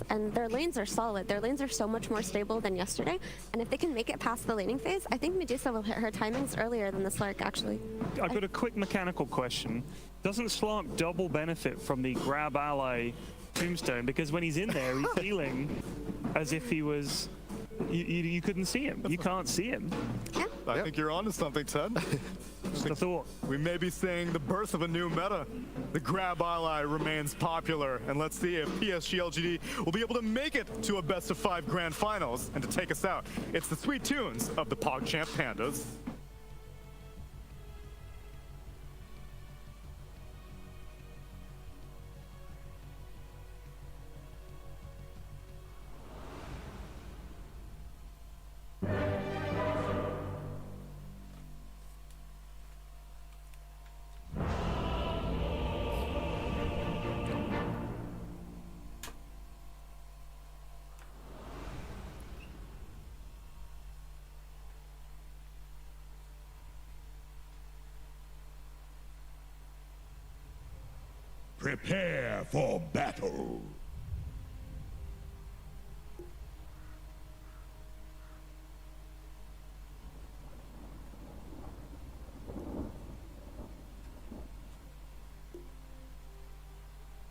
And their lanes are solid. Their lanes are so much more stable than yesterday. And if they can make it past the laning phase, I think Medusa will hit her timings earlier than the Slark, actually. I've got a quick mechanical question. Doesn't Slark double benefit from the grab ally tombstone? Because when he's in there, he's feeling as if he was... You couldn't see him. You can't see him. Yeah. I think you're onto something, Ted. Just a thought. We may be seeing the birth of a new meta. The grab ally remains popular, and let's see if PSG LGD will be able to make it to a best-of-5 grand finals. And to take us out, it's the sweet tunes of the PogChamp Pandas. Prepare for battle.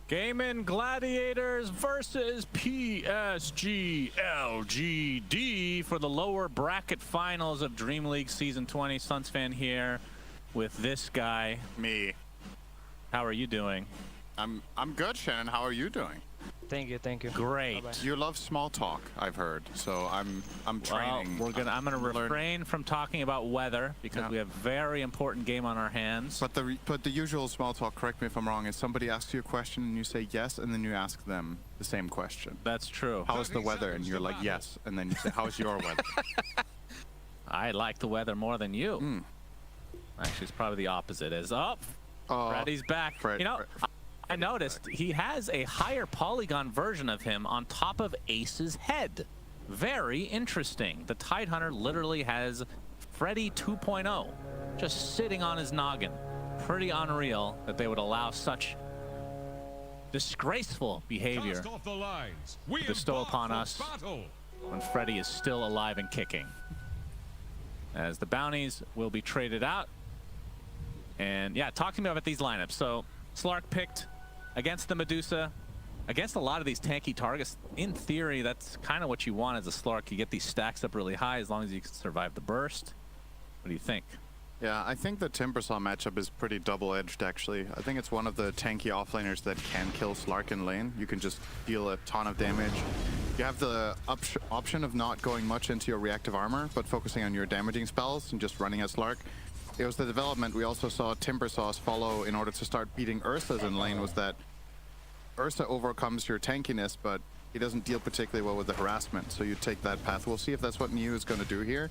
Gaming Gladiators versus PSG LGD for the lower bracket finals of Dream League Season 20. Sunsfan here with this guy. Me. How are you doing? I'm good, Shannon. How are you doing? Thank you, thank you. Great. Bye-bye. You love small talk, I've heard. So I'm training. Well, I'm gonna refrain from talking about weather because we have a very important game on our hands. But the usual small talk, correct me if I'm wrong, is somebody asks you a question and you say yes, and then you ask them the same question. That's true. How is the weather? And you're like yes, and then you say how's your weather? I like the weather more than you. Actually, it's probably the opposite. Freddy's back. You know, I noticed he has a higher polygon version of him on top of Ace's head. Very interesting. The Tidehunter literally has Freddy 2.0 just sitting on his noggin. Pretty unreal that they would allow such disgraceful behavior to bestow upon us when Freddy is still alive and kicking. As the bounties will be traded out. And yeah, talk to me about these lineups. So Slark picked against the Medusa, against a lot of these tanky targets. In theory, that's kind of what you want as a Slark. You get these stacks up really high as long as you can survive the burst. What do you think? Yeah, I think the Timbersaw matchup is pretty double-edged, actually. I think it's one of the tanky offlaners that can kill Slark in lane. You can just deal a ton of damage. You have the option of not going much into your reactive armor, but focusing on your damaging spells and just running as Slark. It was the development we also saw Timbersaw's follow in order to start beating Ursa's in lane, was that Ursa overcomes your tankiness, but he doesn't deal particularly well with the harassment, so you take that path. We'll see if that's what Mew is going to do here.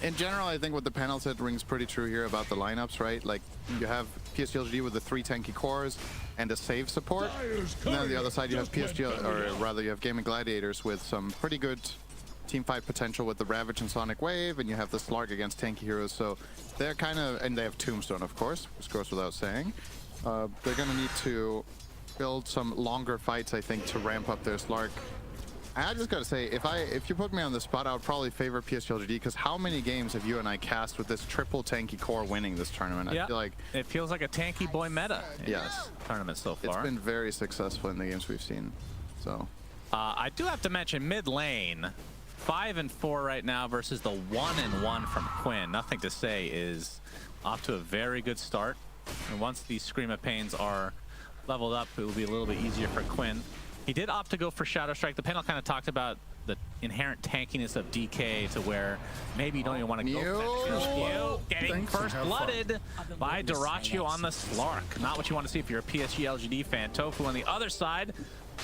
In general, I think what the panel said rings pretty true here about the lineups, right? Like, you have PSG LGD with the 3 tanky cores and a save support. And then on the other side, you have PSG, or rather, you have Gaming Gladiators with some pretty good teamfight potential with the Ravage and Sonic Wave, and you have the Slark against tanky heroes, so they're kind of, and they have Tombstone, of course, which goes without saying. They're going to need to build some longer fights, I think, to ramp up their Slark. I just got to say, if you put me on the spot, I would probably favor PSG LGD, because how many games have you and I cast with this triple tanky core winning this tournament? Yeah, I feel like it feels like a tanky boy meta in this tournament so far. It's been very successful in the games we've seen, so. I do have to mention mid lane. 5-4 right now versus the 1-1 from Quinn. Nothing to say is off to a very good start. And once these Scream of Pains are leveled up, it will be a little bit easier for Quinn. He did opt to go for Shadow Strike. The panel kind of talked about the inherent tankiness of DK to where maybe you don't even want to go for that. Mew getting first blooded by Dyrachyo on the Slark. Not what you want to see if you're a PSG LGD fan. Tofu on the other side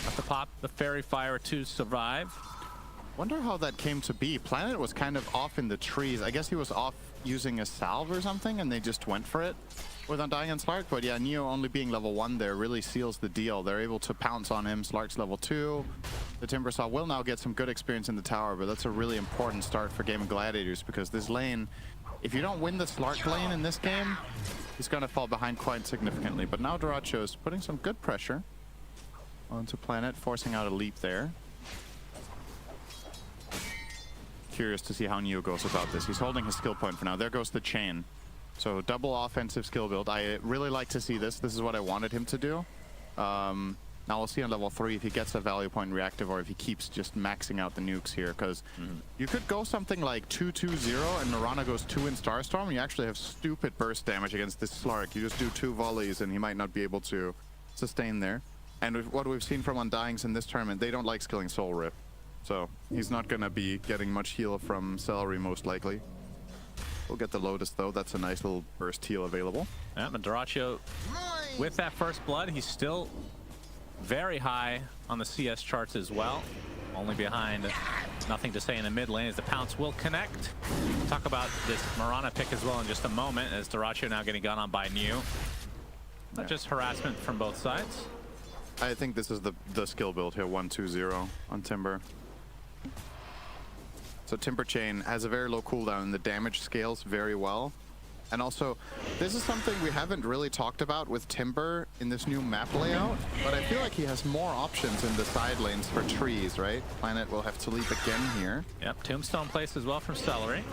have to pop the Fairy Fire to survive. Wonder how that came to be. Planet was kind of off in the trees. I guess he was off using a salve or something, and they just went for it with Undying and Slark. But yeah, Neo only being level 1 there really seals the deal. They're able to pounce on him. Slark's level 2. The Timbersaw will now get some good experience in the tower, but that's a really important start for Gaming Gladiators, because this lane, if you don't win the Slark lane in this game, he's going to fall behind quite significantly. But now Dyrachyo is putting some good pressure. onto Planet, forcing out a leap there. Curious to see how Neo goes about this. He's holding his skill point for now. There goes the chain. So double offensive skill build. I really like to see this. This is what I wanted him to do. Now we'll see on level 3 if he gets a value point reactive or if he keeps just maxing out the nukes here, because you could go something like 2-2-0 and Mirana goes 2 in Starstorm. You actually have stupid burst damage against this Slark. You just do 2 volleys and he might not be able to sustain there. And with what we've seen from Undyings in this tournament, they don't like skilling Soul Rip. So he's not going to be getting much heal from Celery most likely. We'll get the Lotus though. That's a nice little burst heal available. Yeah, but Dyrachyo, with that first blood, he's still very high on the CS charts as well. Only behind Nothing to Say in the mid lane as the Pounce will connect. We'll talk about this Mirana pick as well in just a moment, as Dyrachyo now getting gone on by New. Not just harassment from both sides. I think this is the skill build here, 1-2-0 on Timber. So Timber Chain has a very low cooldown and the damage scales very well. And also, this is something we haven't really talked about with Timber in this new map layout, but I feel like he has more options in the side lanes for trees, right? Planet will have to leap again here. Yep, Tombstone placed as well from Celery.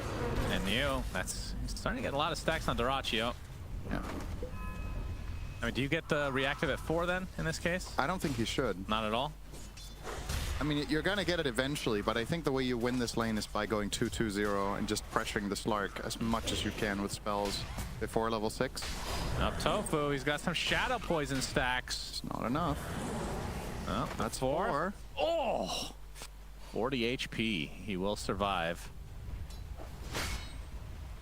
And New, he's starting to get a lot of stacks on Dyrachyo. Yeah. I mean, do you get the reactive at 4 then, in this case? I don't think he should. Not at all? I mean, you're going to get it eventually, but I think the way you win this lane is by going 2-2-0 and just pressuring the Slark as much as you can with spells before level 6. Up Tofu, he's got some Shadow Poison stacks. It's not enough. Oh, That's 4. Oh! 40 HP. He will survive.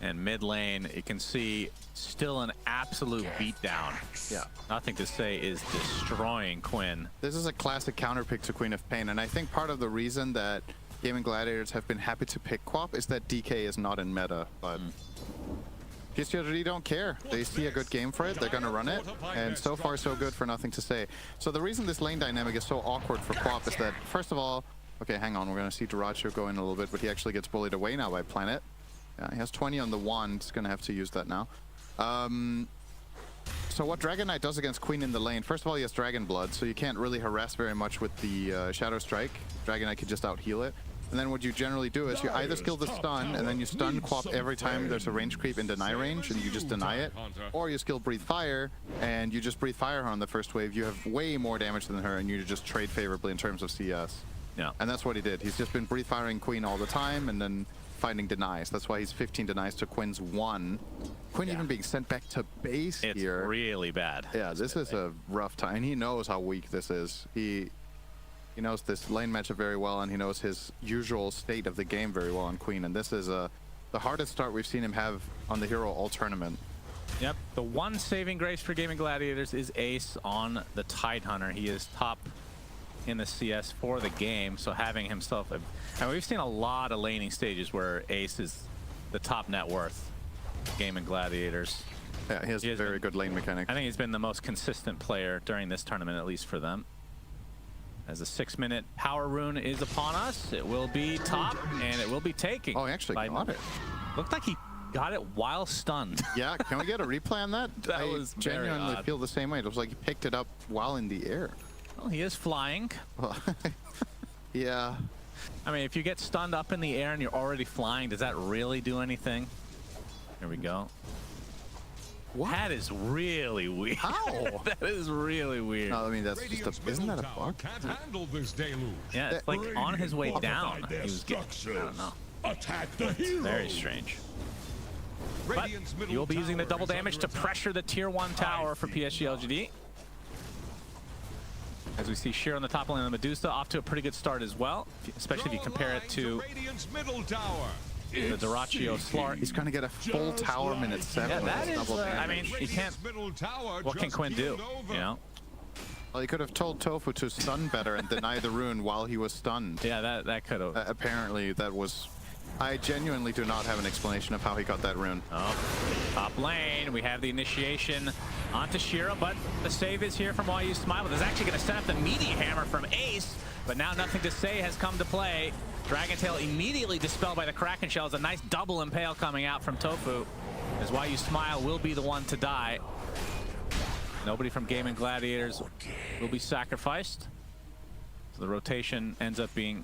And mid lane, you can see still an absolute beatdown. Yeah. Nothing to Say is destroying Quinn. This is a classic counter pick to Queen of Pain, and I think part of the reason that Gaming Gladiators have been happy to pick Quap is that DK is not in meta, but PSG don't care. They see a good game for it, they're gonna run it, and so far so good for Nothing to Say. So the reason this lane dynamic is so awkward for Quap is that, first of all, okay, hang on, we're gonna see Dyrachyo go in a little bit, but he actually gets bullied away now by Planet. Yeah, he has 20 on the wand, he's gonna have to use that now. So what Dragon Knight does against Queen in the lane, first of all, he has Dragon Blood, so you can't really harass very much with the Shadow Strike. Dragon Knight can just out-heal it. And then what you generally do is you either skill the stun, and then you stun Quap every time there's a range creep in deny range, and you just deny it. Or you skill Breathe Fire, and you just Breathe Fire her on the first wave. You have way more damage than her, and you just trade favorably in terms of CS. Yeah. And that's what he did. He's just been Breathe Firing Queen all the time, and then finding denies. That's why he's 15 denies to Quinn's 1. Quinn even being sent back to base here. It's really bad. Yeah, this is a rough time. And he knows how weak this is. He knows this lane matchup very well, and he knows his usual state of the game very well on Queen. And this is the hardest start we've seen him have on the hero all tournament. Yep, the one saving grace for Gaming Gladiators is Ace on the Tidehunter. He is top in the CS for the game, so having himself and we've seen a lot of laning stages where Ace is the top net worth. Gaming Gladiators. Yeah, he has very good lane mechanics. I think he's been the most consistent player during this tournament, at least for them. As a 6-minute power rune is upon us, it will be top, and it will be taking. Oh, he actually got it. Looked like he got it while stunned. Yeah, can we get a replay on that? That was I genuinely odd. feel the same way. It was like he picked it up while in the air. Well, he is flying. Yeah. I mean, if you get stunned up in the air and you're already flying, does that really do anything? Here we go. What? That is really weird. How? That is really weird. No, I mean, that's just a... Isn't that a bug? Can't handle this deluge. Yeah, it's like on his way down. He was getting... I don't know. Attack the hero. Very strange. But you'll be using the double damage to pressure the tier 1 tower for PSG LGD. As we see Sheer on the top lane of the Medusa, off to a pretty good start as well, especially if you compare it to the Dyrachyo Slark. He's going to get a full tower minute 7. Yeah, that with is, double I mean, damage. he can't, what can Quinn do, you know? Well, he could have told Tofu to stun better and deny the rune while he was stunned. Yeah, that could have. Apparently, that was... I genuinely do not have an explanation of how he got that rune. Oh, top lane, we have the initiation onto Shira, but the save is here from YU Smile. But is actually going to set up the meaty hammer from Ace, but now Nothing to Say has come to play. Dragon Tail immediately dispelled by the Kraken Shell. Is a nice double impale coming out from Tofu, as YU Smile will be the one to die. Nobody from Gaming Gladiators will be sacrificed. So the rotation ends up being,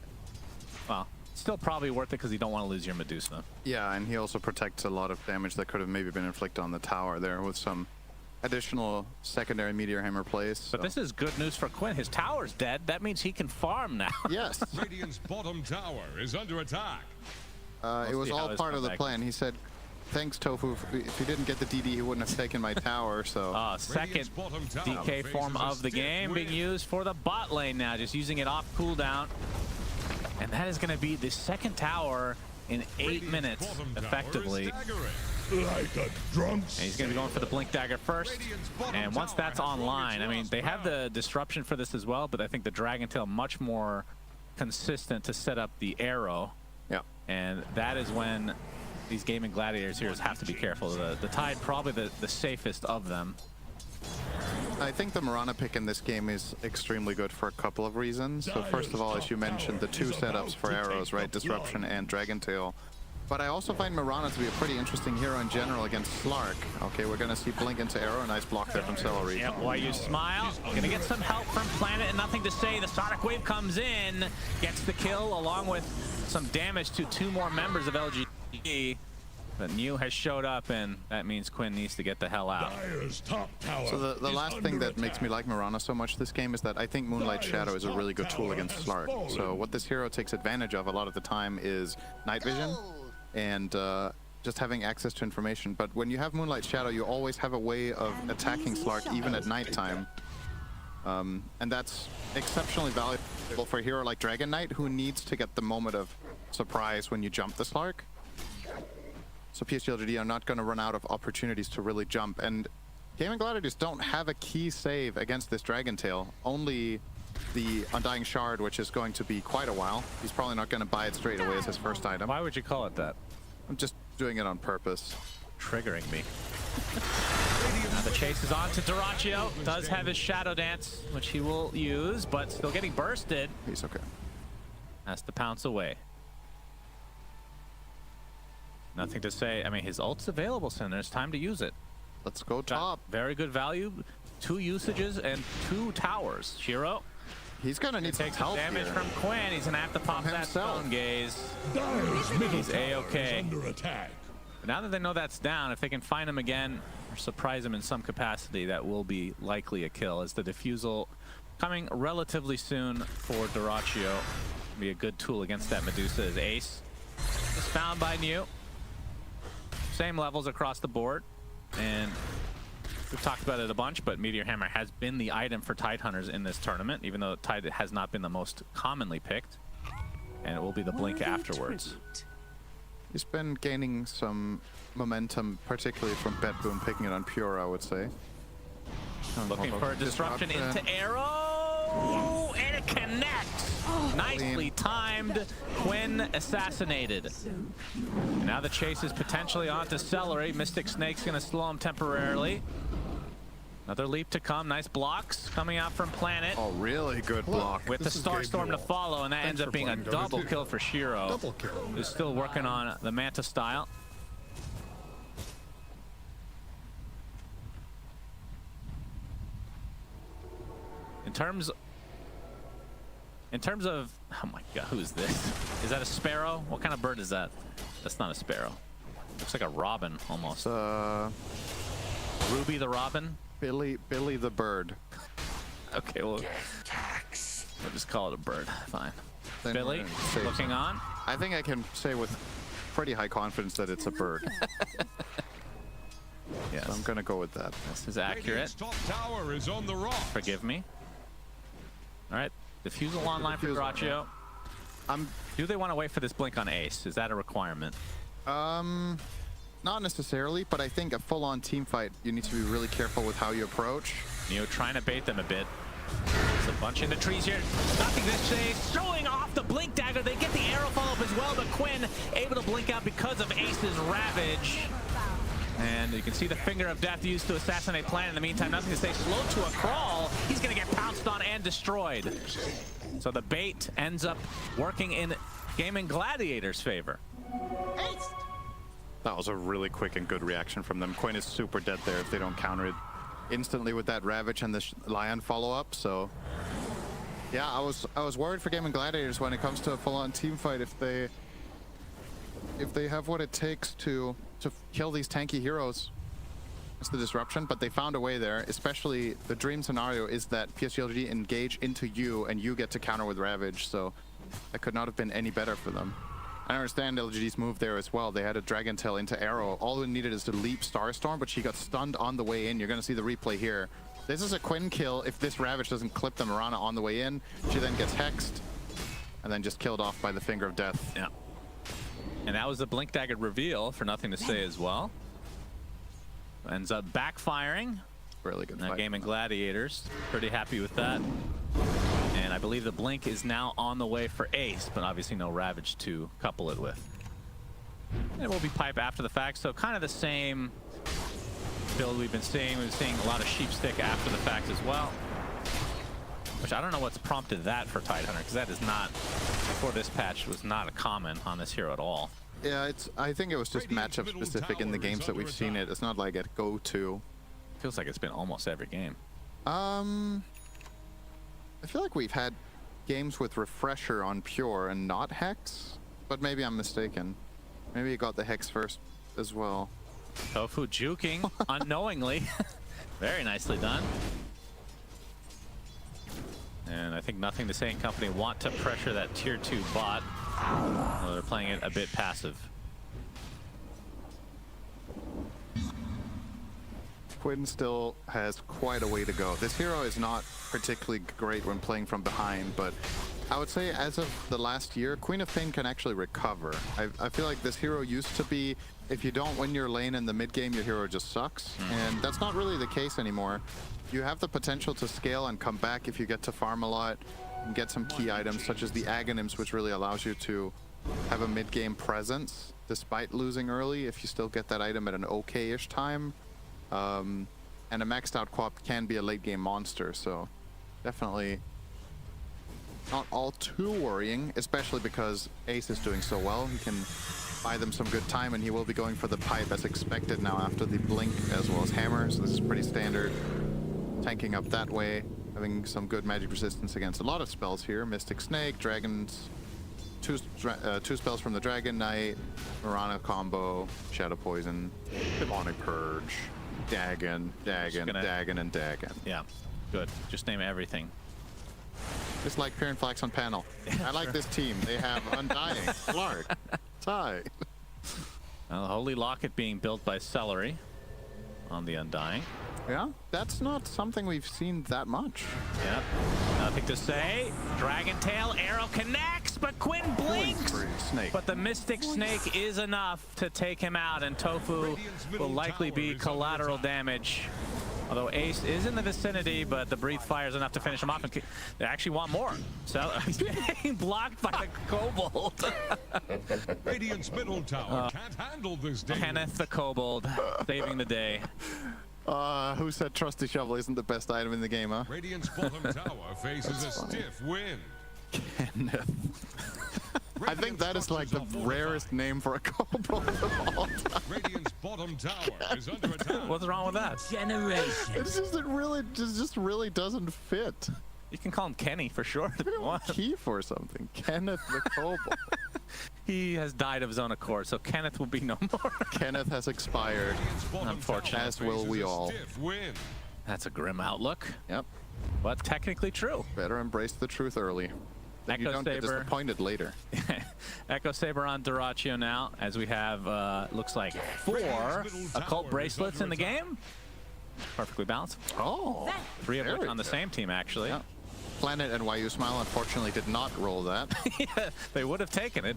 well, still probably worth it because you don't want to lose your Medusa. Yeah, and he also protects a lot of damage that could have maybe been inflicted on the tower there with some additional secondary Meteor Hammer plays. But this is good news for Quinn. His tower's dead. That means he can farm now. Yes. Radiant's bottom tower is under attack. It was see how all his part of the comeback plan. He said, thanks, Tofu. If you didn't get the DD, he wouldn't have taken my tower, so... Second Radiant's bottom tower DK form faces a of the stiff game being wind. used for the bot lane now, just using it off cooldown. And that is going to be the second tower in 8 Radiant's minutes, bottom tower is effectively. staggering. Like a drunk. And he's going to be going for the Blink Dagger first. Radiant's bottom And once tower that's has broken online, I mean, its they have last the disruption for this as well, but I think the Dragon Tail much more consistent to set up the arrow. Yeah. And that is when these Gaming Gladiators heroes have to be careful. The Tide probably the safest of them. I think the Mirana pick in this game is extremely good for a couple of reasons. So first of all, as you mentioned, the two setups for arrows, right? Disruption and Dragon Tail. But I also find Mirana to be a pretty interesting hero in general against Slark. Okay, we're going to see Blink into arrow. Nice block there from Celery. Yep, while you smile, gonna get some help from Planet and nothing to say. The Sonic Wave comes in, gets the kill along with some damage to 2 more members of LGD. But Mew has showed up, and that means Quinn needs to get the hell out. Dire's top tower. So the is last thing under that makes me attack. like Mirana so much this game is that I think Moonlight Shadow is a really good tool against Slark. So what this hero takes advantage of a lot of the time is night vision and just having access to information. But when you have Moonlight Shadow, you always have a way of attacking Slark even at nighttime. And that's exceptionally valuable for a hero like Dragon Knight, who needs to get the moment of surprise when you jump the Slark. So PSG are not going to run out of opportunities to really jump. And Gaming Gladiators don't have a key save against this Dragon Tail. Only the Undying Shard, which is going to be quite a while. He's probably not going to buy it straight away as his first item. Why would you call it that? I'm just doing it on purpose. Triggering me. Now the chase is on to Duraccio. Does have his Shadow Dance, which he will use, but still getting bursted. He's okay. Has to pounce away. Nothing to say. I mean, his ult's available, so there's time to use it. Let's go Got top. very good value. 2 usages and 2 towers. Shiro He's going to need some takes some help damage here. from Quinn. He's gonna have to pop From that himself. Stone Gaze. Dire's middle He's tower A-okay. is under attack. But now that they know that's down, if they can find him again or surprise him in some capacity, that will be likely a kill. As the defusal coming relatively soon for Duraccio. Be a good tool against that Medusa. As Ace is found by New. Same levels across the board, and we've talked about it a bunch, but Meteor Hammer has been the item for Tide Hunters in this tournament, even though Tide has not been the most commonly picked, and it will be the Blink afterwards. He's been gaining some momentum, particularly from Betboom picking it on Pure, I would say. Looking for a disruption into arrow, and it connects. Nicely timed. Quinn assassinated. And now the chase is potentially onto Celery. Mystic Snake's gonna slow him temporarily. Another leap to come. Nice blocks coming out from Planet. Oh, really good block. With the This is Star Gabe Storm to Newell. follow, and that ends Thanks up for being a playing double Dota 2. kill for Shiro. Double kill. Who's still working on the Manta style. In terms of, oh my god, who is this? Is that a sparrow? What kind of bird is that? That's not a sparrow. Looks like a robin almost. Ruby the robin? Billy the bird. Okay, well, we'll just call it a bird. Fine. Then Billy, we're in safe looking zone. on. I think I can say with pretty high confidence that it's a bird. Yes, So I'm gonna go with that. this is accurate. Radiant's top tower is on the rock. Forgive me. All right, defusal online for Defusal, Duraccio. Do they want to wait for this blink on Ace? Is that a requirement? Not necessarily, but I think a full-on team fight, you need to be really careful with how you approach. Neo trying to bait them a bit. There's a bunch in the trees here. Nothing to say. Showing off the blink dagger. They get the arrow follow-up as well, but Quinn able to blink out because of Ace's Ravage. And you can see the finger of death used to assassinate Planet. In the meantime, nothing to say. Slow to a crawl. He's going to get pounced on and destroyed. So the bait ends up working in Gaming Gladiators' favor. That was a really quick and good reaction from them. Quinn is super dead there if they don't counter it instantly with that Ravage and the Lion follow-up, so Yeah, I was worried for Gaming Gladiators when it comes to a full-on team fight if they have what it takes to kill these tanky heroes. It's the disruption, but they found a way there. Especially the dream scenario is that PSGLG engage into you and you get to counter with Ravage, so that could not have been any better for them. I understand LGD's move there as well. They had a Dragon Tail into Arrow. All they needed is to leap Starstorm, but she got stunned on the way in. You're going to see the replay here. This is a Quinn kill if this Ravage doesn't clip the Mirana on the way in. She then gets hexed and then just killed off by the Finger of Death. Yeah. And that was the Blink Dagger reveal for nothing to say as well. Ends up backfiring. Really good Now fight. Gaming Gladiators, pretty happy with that. And I believe the Blink is now on the way for Ace, but obviously no Ravage to couple it with. And it will be pipe after the fact, so kind of the same build we've been seeing. We've been seeing a lot of Sheep Stick after the fact as well. Which I don't know what's prompted that for Tidehunter, because that is not, before this patch, was not a common on this hero at all. Yeah, I think it was just matchup specific in the games that we've seen it. It's not like at go-to. Feels like it's been almost every game. I feel like we've had games with Refresher on Pure and not Hex, but maybe I'm mistaken. Maybe you got the Hex first as well. Tofu juking unknowingly. Very nicely done. And I think Nothing to Say and company want to pressure that tier 2 bot. Well, they're playing it a bit passive. Quinn still has quite a way to go. This hero is not particularly great when playing from behind, but I would say as of the last year, Queen of Pain can actually recover. I feel like this hero used to be, if you don't win your lane in the mid game, your hero just sucks. And that's not really the case anymore. You have the potential to scale and come back if you get to farm a lot and get some key items such as the Aghanims, which really allows you to have a mid game presence despite losing early if you still get that item at an okay-ish time. And a maxed out Quap can be a late game monster, so definitely not all too worrying, especially because Ace is doing so well. He can buy them some good time, and he will be going for the pipe as expected now after the blink as well as hammer, so this is pretty standard. Tanking up that way, having some good magic resistance against a lot of spells here. Mystic Snake, Dragons, two spells from the Dragon Knight, Mirana combo, Shadow Poison, Demonic Purge, Dagon, and Dagon. Yeah, good. Just name everything. Just like Pyr and Flax on panel. I like this team. They have Undying, Clark, Ty. Now the Holy Locket being built by Celery on the Undying. Yeah, that's not something we've seen that much. Yep. Nothing to say. Dragon Tail arrow connects, but Quinn blinks. Snake. But the Mystic Snake is enough to take him out, and Tofu will likely be collateral damage. Although Ace is in the vicinity, but the Breathe Fire is enough to finish him off. And they actually want more. So he's being blocked by the Kobold. Radiant's middle tower can't handle this damage. Kenneth the Kobold saving the day. Who said Trusty Shovel isn't the best item in the game, huh? Radiant's bottom tower faces a stiff wind. I think that is like the rarest name for a kobold of all time. Radiant's bottom tower is under attack. What's wrong with that? It's just it really just really doesn't fit. You can call him Kenny for sure if you want. Keith or something. Kenneth the Kobold. He has died of his own accord, so Kenneth will be no more. Kenneth has expired. Radiant's bottom Unfortunate. tower As will faces we a all. stiff wind. That's a grim outlook, Yep. but technically true. Better embrace the truth early. Then you Echo don't get Saber. disappointed later. Echo Saber on Duraccio now, as we have, looks like 4 occult bracelets in the game. Perfectly balanced. Oh. 3 of which very on the good. same team, actually. Yeah. Planet and YU Smile unfortunately did not roll that, Yeah, they would have taken it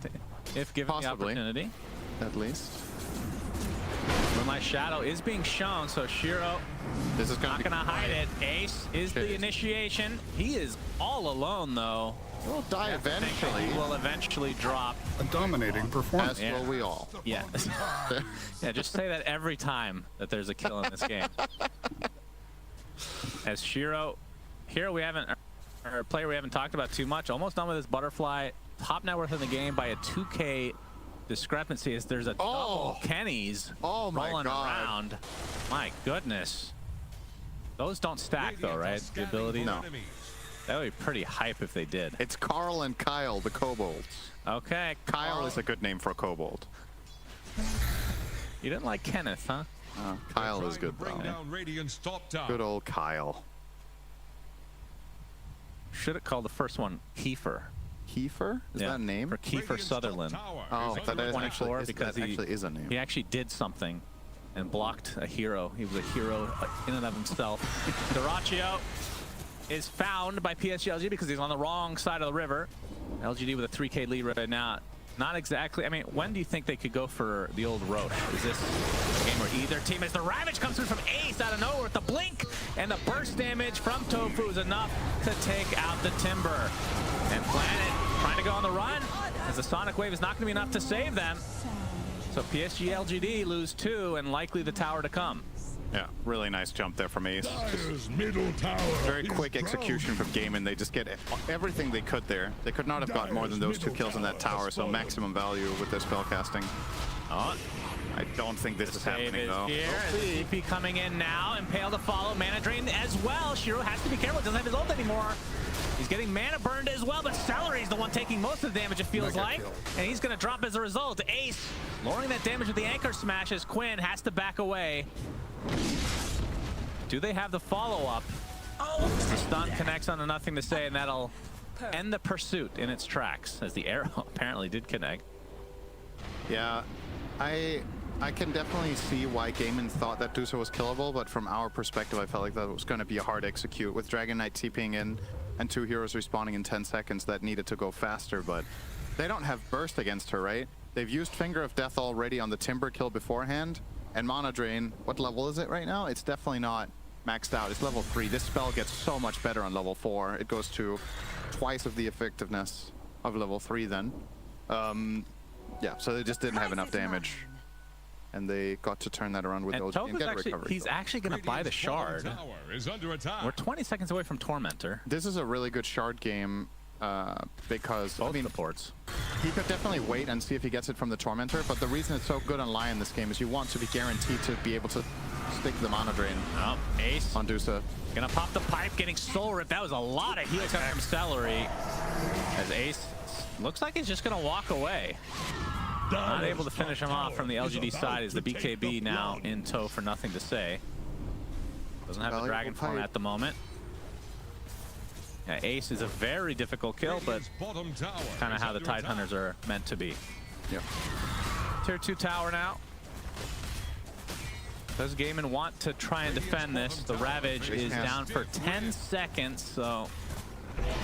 if given Possibly. the opportunity. at least. Moonlight Shadow is being shown, so Shiro This is not gonna hide it. Ace is the Okay. initiation. He is all alone, though. We'll die eventually, He will eventually drop. A dominating performance. as will we all. Yeah. Yeah, just say that every time that there's a kill in this game. As Shiro, here we haven't, or a player we haven't talked about too much, almost done with his butterfly. Top net worth in the game by a 2K discrepancy as there's a double Kenny's Oh my rolling God. around. My goodness. Those don't stack though, right? The abilities. No. That would be pretty hype if they did. It's Carl and Kyle, the kobolds. Okay. Kyle is a good name for a kobold. You didn't like Kenneth, huh? Kyle is good, Bring though. down Radiant's top tower. Good old Kyle. Should have called the first one Kiefer. Kiefer? Is that a name? For Kiefer Radiant's Sutherland. top tower Oh, is that under is attack. actually, 24 because that actually is a name. He actually did something and blocked a hero. He was a hero in and of himself. Duraccio is found by PSG because he's on the wrong side of the river. LGD with a 3K lead right now. Not exactly. I mean, when do you think they could go for the old Roche? Is this a game where either team, as the Ravage comes through from Ace out of nowhere with the blink, and the burst damage from Tofu is enough to take out the Timber. And Planet trying to go on the run, as the Sonic Wave is not going to be enough to save them. So PSG LGD lose 2 and likely the tower to come. Yeah, really nice jump there from Ace. Dire's middle tower. Very is quick execution drowning. from Game, and they just get everything they could there. They could not have got more than those 2 kills in that tower, so maximum value with their spell casting. Oh, I don't think this is save happening, is though. here. CP coming in now. Impale to follow. Mana drain as well. Shiro has to be careful. Doesn't have his ult anymore. He's getting mana burned as well, but Celery's the one taking most of the damage, it feels like. And he's going to drop as a result. Ace lowering that damage with the anchor smash as Quinn has to back away. Do they have the follow-up? The stun connects on a nothing to say, and that'll end the pursuit in its tracks, as the arrow apparently did connect. Yeah, I can definitely see why Gaiman thought that Dusa was killable, but from our perspective, I felt like that was going to be a hard execute. With Dragon Knight TPing in and 2 heroes respawning in 10 seconds, that needed to go faster, but they don't have burst against her, right? They've used Finger of Death already on the Timber kill beforehand, and Mana Drain, what level is it right now? It's definitely not maxed out. It's level 3. This spell gets so much better on level 4. It goes to twice of the effectiveness of level 3 then. Yeah, so they just didn't have enough damage. And they got to turn that around with And OG and Tofu's get a actually, recovery. he's actually going to buy the Radiant's bottom shard. tower is under attack. We're 20 seconds away from Tormentor. This is a really good shard game because, Both I mean, the ports. he could definitely wait and see if he gets it from the Tormentor, but the reason it's so good on Lion this game is you want to be guaranteed to be able to stick the Mana Drain Oh, Ace on Dusa. gonna pop the pipe, getting soul ripped. That was a lot of heal coming from Celery. As Ace looks like he's just gonna walk away. Not able to finish him off from the LGD side as the BKB now in tow for nothing to say. Doesn't have the Valuable dragon form pipe. at the moment. Yeah, Ace is a very difficult kill, but Radiant's bottom tower kind of is how the under Tide attack. Hunters are meant to be. Yep. Tier 2 tower now. Does Gaiman want to try and defend this? The Ravage is down for 10 seconds, so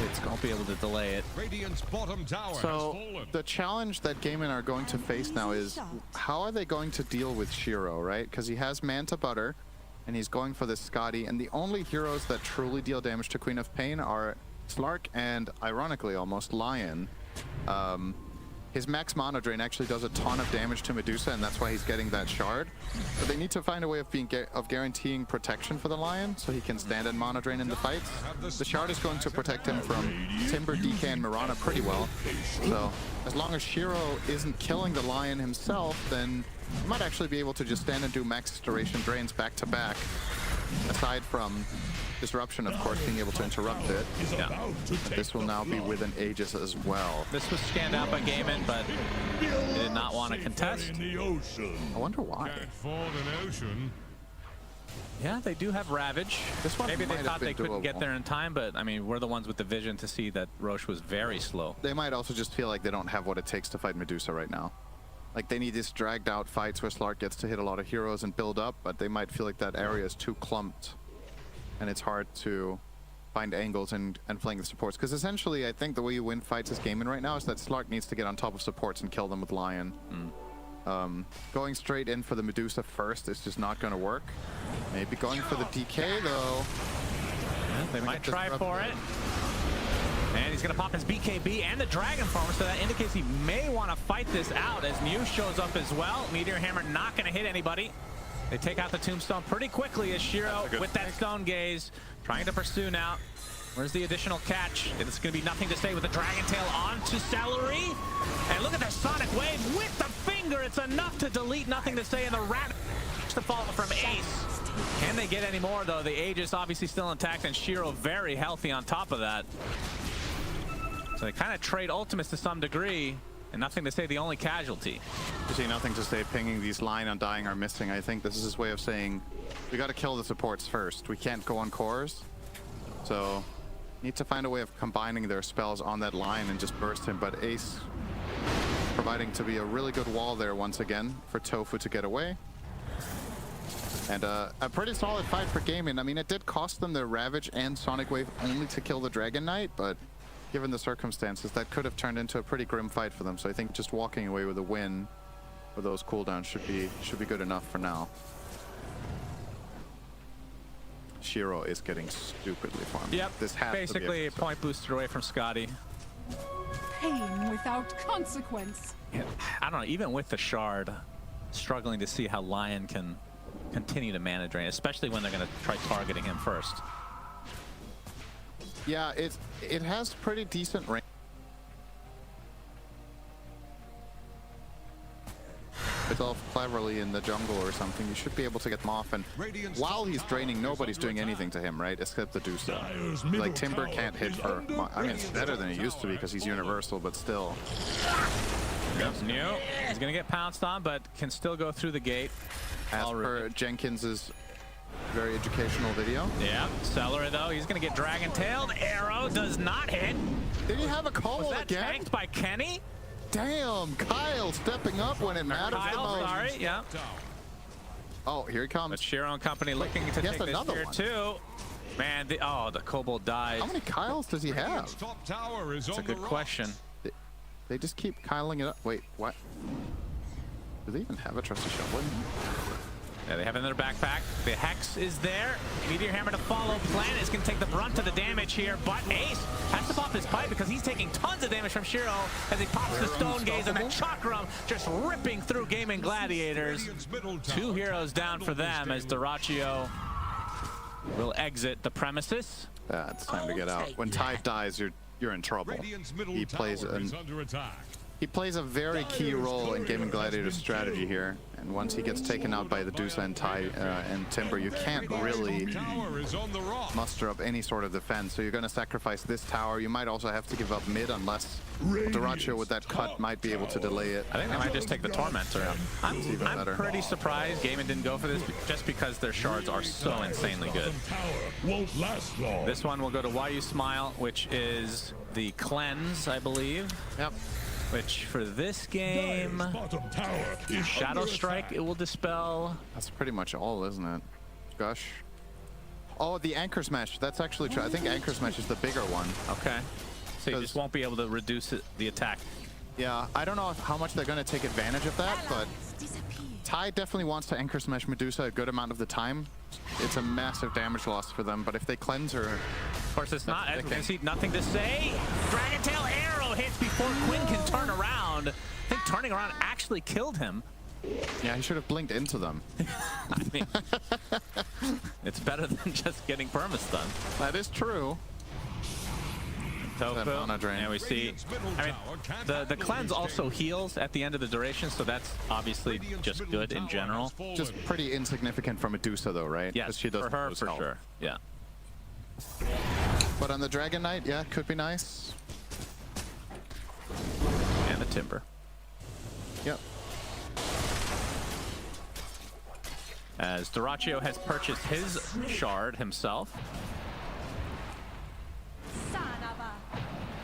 it's going to be able to delay it. Radiant's bottom tower has So fallen. the challenge that Gaiman are going to face now is how are they going to deal with Shiro, right? Because he has Manta Butter, and he's going for this Scotty, and the only heroes that truly deal damage to Queen of Pain are Slark and, ironically almost, Lion. His max Mana Drain actually does a ton of damage to Medusa, and that's why he's getting that shard. But they need to find a way of guaranteeing protection for the Lion, so he can stand in Mana Drain in the fights. The shard is going to protect him from Timber, DK, and Mirana pretty well. So as long as Shiro isn't killing the Lion himself, then he might actually be able to just stand and do max duration drains back to back. Aside from Disruption, of course, being able to interrupt it. Is Yeah. about to take This will the now be floor. with an Aegis as well. This was scanned out by Gaiman, but he did not want to contest. In the ocean. I wonder why. Can't ford an ocean. Yeah, they do have Ravage. This one Maybe they might have thought they been couldn't get doable. there in time, but I mean, we're the ones with the vision to see that Roche was very slow. They might also just feel like they don't have what it takes to fight Medusa right now. Like they need this dragged out fights where Slark gets to hit a lot of heroes and build up, but they might feel like that area is too clumped and it's hard to find angles and flank the supports. Because essentially, I think the way you win fights as Gaiman right now is that Slark needs to get on top of supports and kill them with Lion. Going straight in for the Medusa first is just not going to work. Maybe going for the DK though. Yeah, they might try for it. And he's going to pop his BKB and the Dragon Form, so that indicates he may want to fight this out as Mew shows up as well. Meteor Hammer not going to hit anybody. They take out the Tombstone pretty quickly as Shiro with that Stone Gaze trying to pursue now. Where's the additional catch? It's going to be nothing to say with the Dragon Tail onto Celery. And look at the Sonic Wave with the finger. It's enough to delete nothing to say, and the Rabbit to follow from Ace. Can they get any more, though? The Aegis obviously still intact, and Shiro very healthy on top of that. So they kind of trade ultimates to some degree, and nothing to say the only casualty. You see, nothing to say pinging these line undying are missing. I think this is his way of saying, we got to kill the supports first. We can't go on cores. So, need to find a way of combining their spells on that line and just burst him. But Ace providing to be a really good wall there once again for Tofu to get away. And a pretty solid fight for Gaming. I mean, it did cost them their Ravage and Sonic Wave only to kill the Dragon Knight, but given the circumstances, that could have turned into a pretty grim fight for them. So I think just walking away with a win with those cooldowns should be good enough for now. Shiro is getting stupidly farmed. Yep, this has basically to a point booster away from Scotty. Pain without consequence. Yeah, I don't know, even with the shard, struggling to see how Lion can continue to manage range, especially when they're going to try targeting him first. Yeah, it has pretty decent range. Itself cleverly in the jungle or something, you should be able to get them off. And while he's draining, nobody's doing anything to him, right? Except the Dusa. Like Timber can't hit for. I mean, it's better than it used to be because he's universal, but still. Comes New. He's gonna get pounced on, but can still go through the gate. As per Jenkins's very educational video. Yeah, Celery though, he's gonna get dragon tailed. Arrow does not hit. Did he have a call Was that again? tanked by Kenny? Damn, Kyle stepping up when it matters the Kyle, most. sorry, yeah. Oh, here he comes. But Shiro and company looking to Yes, take this another here one. too. Man, the Kobold died. How many Kyles does he have? Top tower is That's a on good the question. They just keep Kyling it up. Wait, what? Do they even have a trusty shovel? Yeah, they have it in their backpack. The Hex is there. Meteor Hammer to follow. Planet is going to take the brunt of the damage here, but Ace has to pop his pipe because he's taking tons of damage from Shiro as he pops the Stone Gaze and the Chakram just ripping through Gaming Gladiators. Two heroes down for them as Doraccio will exit the premises. It's time to get out. When Tide dies, you're in trouble. He plays a very key role in Gaming Gladiator's strategy here. And once he gets taken out by the Dusa and Tide and Timber, you can't really muster up any sort of defense. So you're going to sacrifice this tower. You might also have to give up mid unless Doraccio with that cut might be able to delay it. I think they might just take the Tormentor. I'm pretty surprised Gaming didn't go for this just because their shards are so insanely good. Won't last long. This one will go to Why You Smile, which is the cleanse, I believe. Yep. Which for this game, Bottom tower is Shadow under Strike, attack. it will dispel. That's pretty much all, isn't it? Gush. Oh, the Anchor Smash. That's actually true. I think Anchor Smash is the bigger one. Okay. So you just won't be able to reduce the attack. Yeah, I don't know how much they're going to take advantage of that, but Tide definitely wants to Anchor Smash Medusa a good amount of the time. It's a massive damage loss for them, but if they cleanse her... Of course, it's not, as we can see, nothing to say. Dragon Tail Arrow hits before Quinn can turn around. I think turning around actually killed him. Yeah, he should have blinked into them. I mean, it's better than just getting perma-stun. That is true. Tofu, mana drain. and we see, I mean, the cleanse also heals at the end of the duration, so that's obviously just good in general. Just pretty insignificant for Medusa, though, right? Yes, 'Cause she doesn't for her, lose for health. sure, yeah. But on the Dragon Knight, yeah, could be nice. And the Timber. Yep. As Doraccio has purchased his shard himself.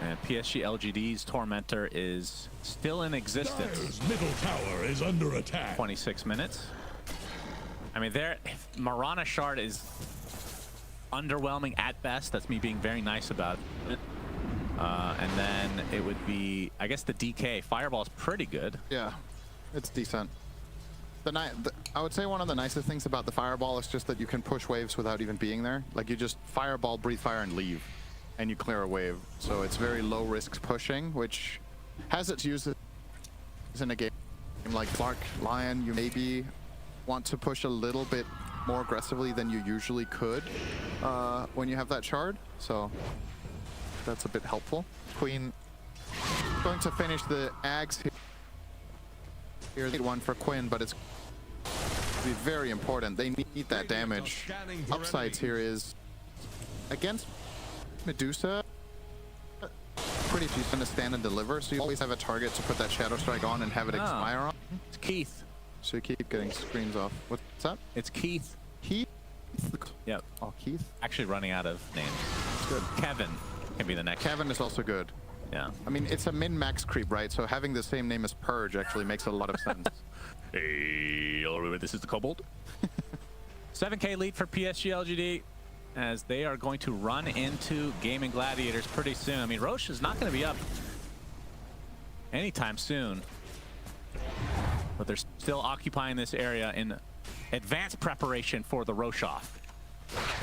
And PSG LGD's Tormentor is still in existence. Dire's middle tower is under attack. 26 minutes. I mean, Marana shard is underwhelming at best. That's me being very nice about it. And then it would be, I guess, the DK. Fireball's pretty good. Yeah, it's decent. I would say one of the nicest things about the Fireball is just that you can push waves without even being there. Like, you just Fireball, breathe fire, and leave. And you clear a wave. So it's very low risk pushing, which has its uses in a game like Clark Lion. You maybe want to push a little bit more aggressively than you usually could when you have that shard. So that's a bit helpful. Queen going to finish the Ags here. Here's one for Quinn, but it's be very important. They need that damage. Upsides here is against Medusa. Pretty few gonna stand and deliver, so you always have a target to put that Shadow Strike on and have it expire on. It's Keith. So you keep getting screens off. What's up? It's Keith. Keith? Yep. Oh, Keith? Actually running out of names. Good. Kevin can be the next. Kevin is also good. Yeah. I mean, it's a min-max creep, right? So having the same name as Purge actually makes a lot of sense. Hey, this is the Kobold. 7K lead for PSG LGD as they are going to run into Gaming Gladiators pretty soon. I mean, Roche is not going to be up anytime soon, but they're still occupying this area in advanced preparation for the Roche off.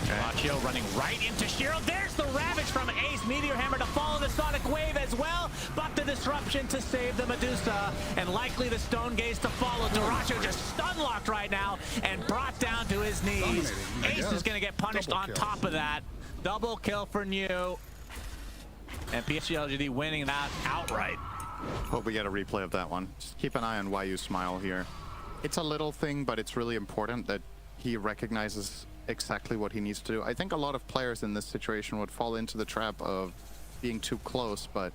Rachio running right into Shiro. There's the Ravage from Ace. Meteor Hammer to follow the Sonic Wave as well. But the Disruption to save the Medusa. And likely the Stone Gaze to follow. Rachio just stun locked right now and brought down to his knees. Ace is going to get punished on top of that. Double kill for New. And PSG LGD winning that outright. Hope we get a replay of that one. Just keep an eye on Why You Smile here. It's a little thing, but it's really important that he recognizes exactly what he needs to do. I think a lot of players in this situation would fall into the trap of being too close, but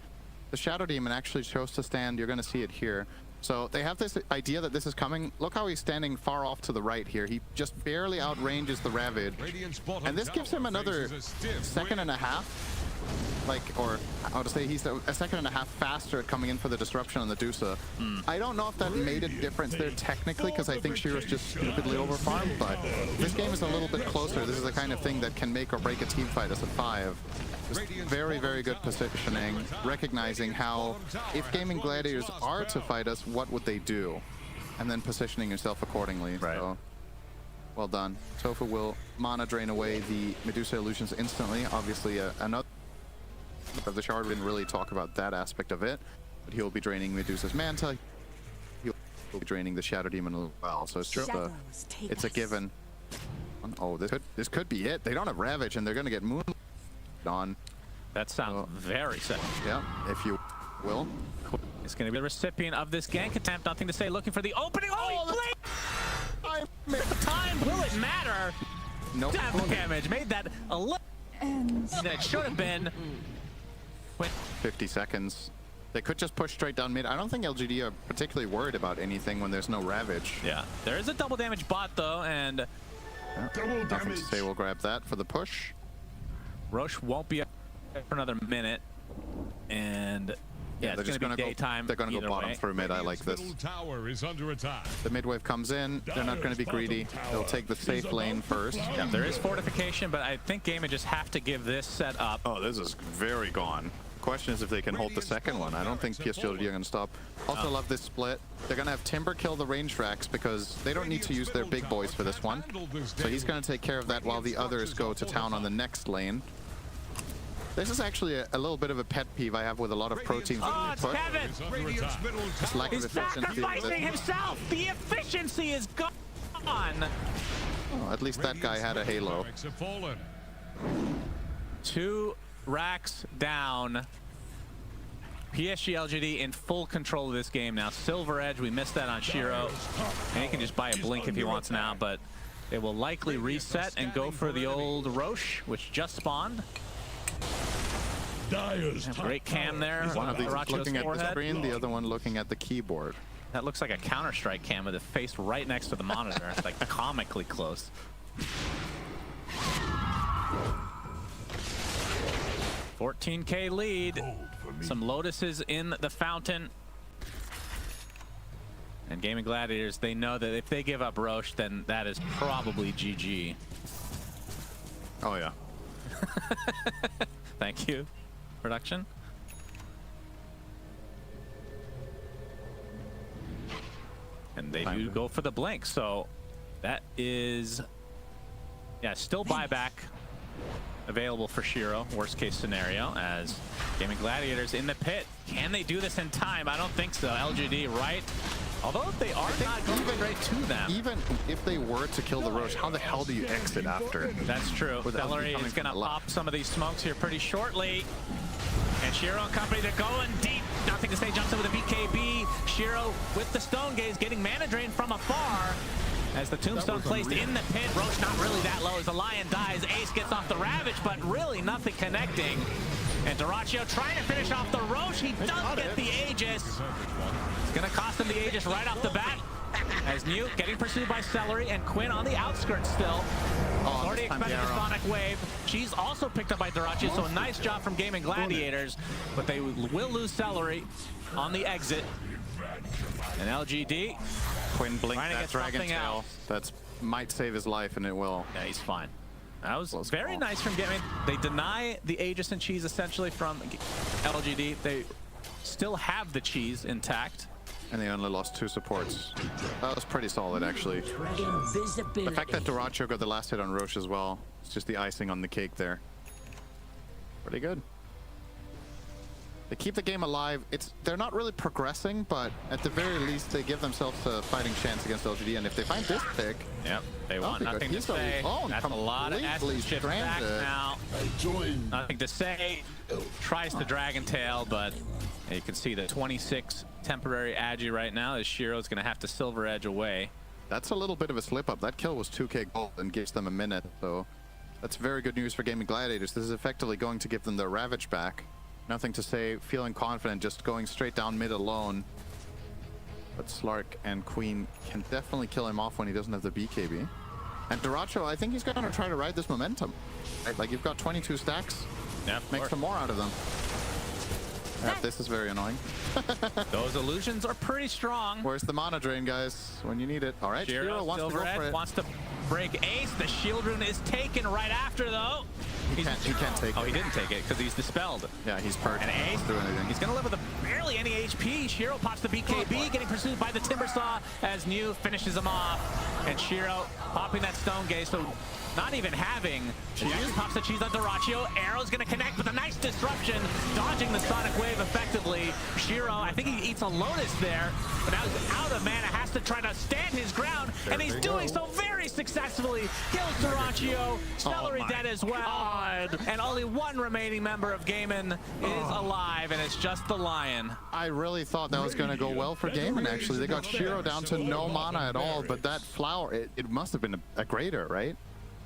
the Shadow Demon actually chose to stand. You're going to see it here. So they have this idea that this is coming. Look how he's standing far off to the right here. He just barely outranges the Ravage. And this gives him another second and a half. Like, or how to say, he's a second and a half faster at coming in for the Disruption on the Dusa. I don't know if that made a difference there technically, because I think Shiro's just stupidly overfarmed, but this game is a little bit closer. This is the kind of thing that can make or break a team fight as a 5. Just very, very good positioning, recognizing how, if Gaming Gladiators are to fight us, what would they do? And then positioning yourself accordingly. Right. So, well done. Tofu will mana drain away the Medusa illusions instantly. Obviously, another of the shard didn't really talk about that aspect of it, but he'll be draining Medusa's Manta. He'll be draining the Shadow Demon as well. So it's just it's a given. Oh, this could be it. They don't have Ravage, and they're going to get Moon on. That sounds very sad. Yeah, if you will. It's going to be the recipient of this gank attempt. Nothing to say. Looking for the opening. Oh, he blinked! The time. Will it matter? No damage. Made that a little. That should have been. 50 seconds. They could just push straight down mid. I don't think LGD are particularly worried about anything when there's no Ravage. Yeah, there is a double damage bot though, and nothing to say. We'll grab that for the push. Roche won't be up for another minute, and yeah, it's going to be daytime. They're going to go bottom through mid. I like this. Tower is under attack. The mid wave comes in. They're not going to be greedy. They'll take the safe lane first. Yeah, there is fortification, but I think Gaming just have to give this set up. Oh, this is very gone. Question is if they can hold the second one. I don't think PSG are going to stop. Also love this split. They're going to have Timber kill the range racks because they don't need to use their big boys for this one. So he's going to take care of that while the others go to town on the next lane. This is actually a little bit of a pet peeve I have with a lot of pro teams. Oh, it's Kevin! Just lack of He's efficiency. sacrificing himself! The efficiency is gone! Oh, at least that guy had a halo. 2 racks down. PSG LGD in full control of this game now. Silver Edge, we missed that on Shiro. And he can just buy a blink if he wants now, but they will likely reset and go for the old Roche, which just spawned. Great cam there. One of these looking at the screen, the other one looking at the keyboard. That looks like a Counter-Strike cam with it faced right next to the monitor. It's like comically close. $14K lead. Some Lotuses in the fountain. And Gaming Gladiators, they know that if they give up Roche, then that is probably GG. Oh, yeah. Thank you, production. And they do go for the blink, so that is, yeah, still buyback available for Shiro, worst case scenario, as Gaming Gladiators in the pit. Can they do this in time? I don't think so. LGD, right? Although they are not going straight to them. Even if they were to kill the Roche, how the hell do you exit after? That's true. Celery is going to pop some of these smokes here pretty shortly. And Shiro and company, they're going deep. Nothing to say, jumps over the BKB. Shiro with the Stone Gaze, getting mana drain from afar. As the tombstone placed in the pit, Roche not really that low as the Lion dies. Ace gets off the Ravage, but really nothing connecting. And Dyrachyo trying to finish off the Roche. He does get the Aegis. It's going to cost him the Aegis right off the bat. As Newt getting pursued by Celery and Quinn on the outskirts still. Already expecting the Sonic Wave. She's also picked up by Dyrachyo, so a nice job from Gaming Gladiators. But they will lose Celery on the exit. And LGD. Quinn blinked that Dragon Tail. That might save his life, and it will. Yeah, he's fine. That was very nice from Gaming. They deny the Aegis and cheese essentially from LGD. They still have the cheese intact. And they only lost 2 supports. That was pretty solid, actually. The fact that Dyrachyo got the last hit on Roche as well, it's just the icing on the cake there. Pretty good. They keep the game alive. They're not really progressing, but at the very least, they give themselves a fighting chance against LGD. And if they find this pick, yep, they want nothing to say. That's a lot of essence shift back now. Nothing to say. Tries to Dragon Tail, but you can see the 26 temporary agi right now as Shiro's going to have to Silver Edge away. That's a little bit of a slip up. That kill was 2k gold and gives them a minute, so that's very good news for Gaming Gladiators. This is effectively going to give them their Ravage back. Nothing to say, feeling confident, just going straight down mid alone. But Slark and Queen can definitely kill him off when he doesn't have the BKB. And Dyrachyo, I think he's going to try to ride this momentum. Right? Like, you've got 22 stacks. Yeah, make some more out of them. This is very annoying. Those illusions are pretty strong. Where's the mana drain, guys? When you need it. All right, Shiro wants to go for it. Wants to break Ace. The shield rune is taken right after, though. He can't take it. Oh, he didn't take it because he's dispelled. Yeah, he's perked. And Ace, do anything. He's going to live with barely any HP. Shiro pops the BKB, getting pursued by the Timbersaw as New finishes him off. And Shiro popping that Stone Gaze, so not even having. She pops the cheese on Dyrachyo. Arrow's going to connect with a nice disruption, dodging the Sonic Wave effectively. Shiro, I think he eats a Lotus there, but now he's out of mana, has to try to stand his ground, and he's doing so very successfully. Kills Dyrachyo, Celery dead as well. And only one remaining member of Gaimin is alive, and it's just the Lion. I really thought that was going to go well for Gaimin, actually. They got Shiro down to no mana at all, but that flower, it must have been a greater, right?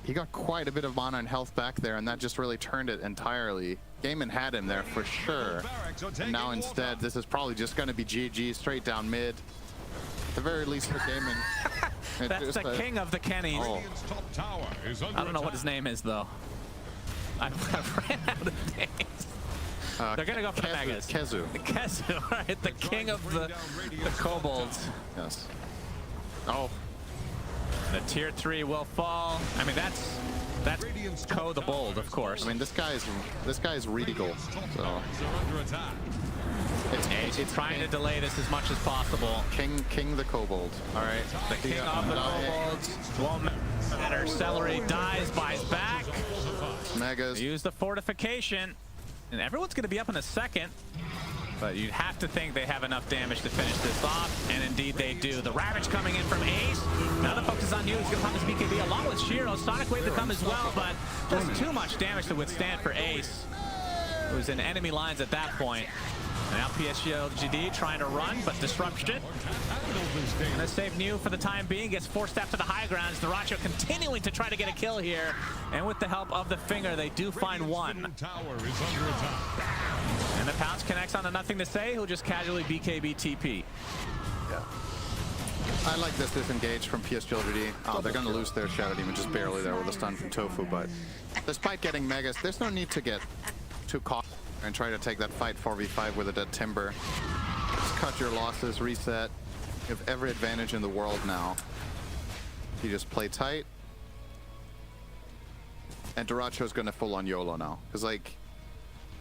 He got quite a bit of mana and health back there, and that just really turned it entirely. Gaimin had him there for sure. And now instead, this is probably just going to be GG straight down mid. At the very least for Gaimin. That's the king of the Kennys. Oh. I don't know what his name is, though. I ran out of names. They're going to go for the Megas. Kezu. Kezu, right? The king of the kobolds. Yes. Oh. The tier 3 will fall. I mean, that's Ko the Bold, of course. I mean, this guy is regal. So it's trying to delay this as much as possible. King the Kobold. All right, the king of the kobolds won't matter. Celery dies, buys back. Megas. Use the fortification, and everyone's going to be up in a second. But you'd have to think they have enough damage to finish this off, and indeed they do. The Ravage coming in from Ace. Now the focus is on you. He's going to pop his BKB along with Shiro. Sonic Wave to come as well, but just too much damage to withstand for Ace, who's in enemy lines at that point. And now PSG trying to run, but disruption. Gonna save New for the time being. Gets forced after the high grounds. Dyrachyo continuing to try to get a kill here, and with the help of the finger, they do find one. And the Pounce connects on the Nothing to Say, who'll just casually BKB TP. Yeah. I like this disengage from PSG. Oh, they're going to lose their Shadow Demon just barely there with a stun from Tofu, but despite getting Megas, there's no need to get too caught and try to take that fight 4v5 with a dead Timber. Just cut your losses, reset. You have every advantage in the world now. You just play tight. And Dyrachyo's going to full on YOLO now. Because, like,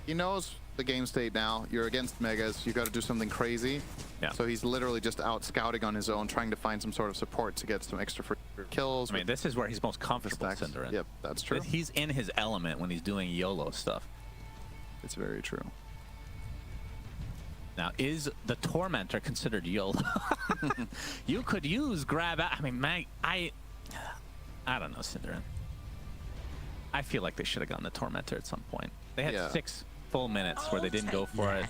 he knows the game state now. You're against Megas. You got to do something crazy. Yeah. So he's literally just out scouting on his own, trying to find some sort of support to get some extra free kills. I mean, this is where he's most comfortable, Cinderin. Yep, that's true. He's in his element when he's doing YOLO stuff. It's very true. Now, is the Tormentor considered YOLO? You could use grab out. I mean, I don't know, Cinderin. I feel like they should have gotten the Tormentor at some point. They had 6 full minutes where they didn't go for it.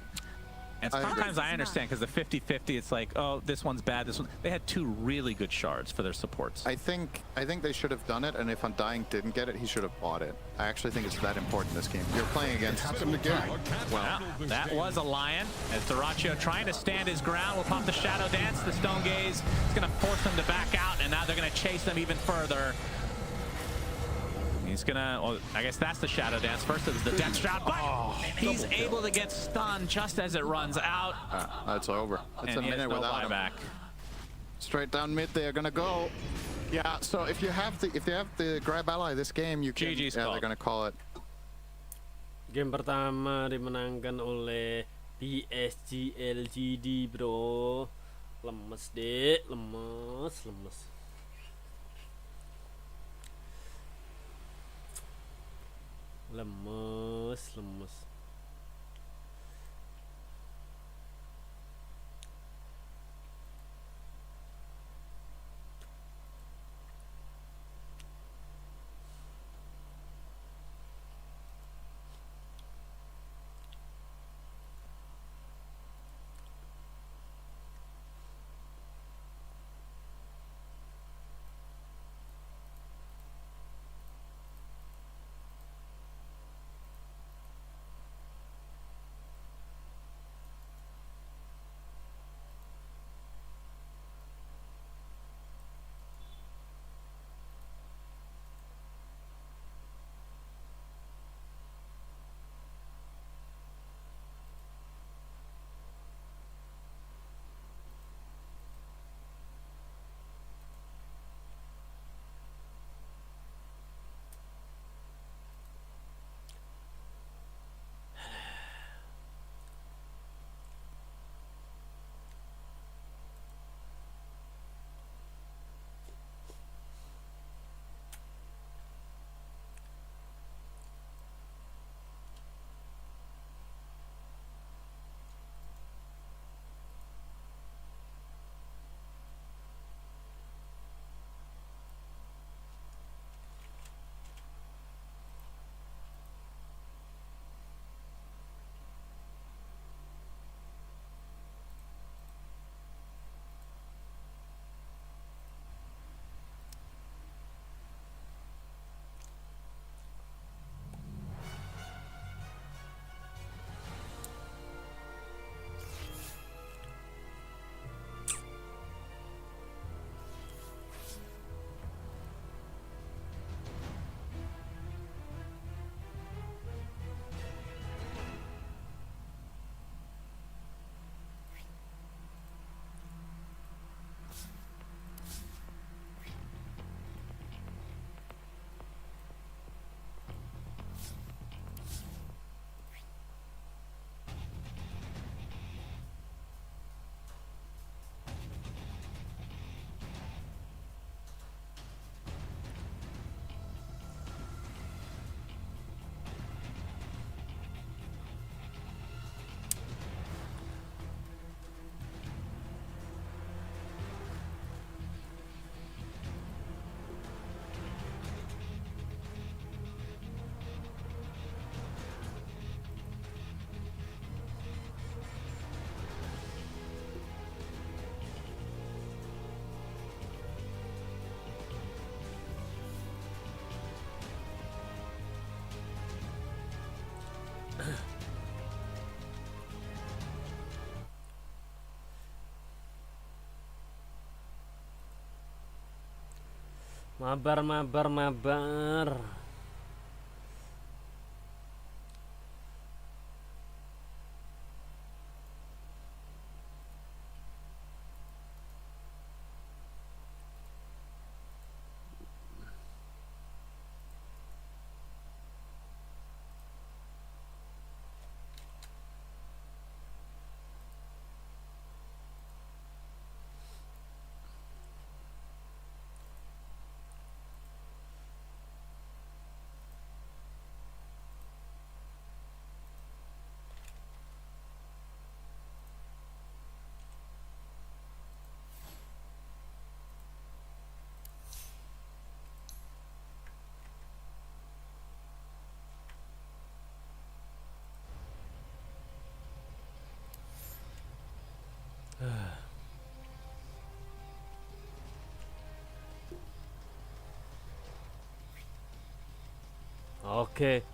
And sometimes I understand because the 50-50, it's like, oh, this one's bad, this one. They had 2 really good shards for their supports. I think they should have done it, and if Undying didn't get it, he should have bought it. I actually think it's that important in this game. You're playing against him again. Well, that was a Lion, as Dyrachyo trying to stand his ground will pop the Shadow Dance. The Stone Gaze is going to force them to back out, and now they're going to chase them even further. He's gonna, well, I guess that's the Shadow Dance. First it was the Death Shot, but he's able to get stunned just as it runs out. That's over. It's a minute without him. Buyback. Straight down mid, they are gonna go. Yeah, so if they have the grab ally this game, you can. GG's they're gonna call it. Game pertama dimenangkan oleh PSG LGD, bro. Lemes, Dek. Lemes. Lemes. Mabar. Oke.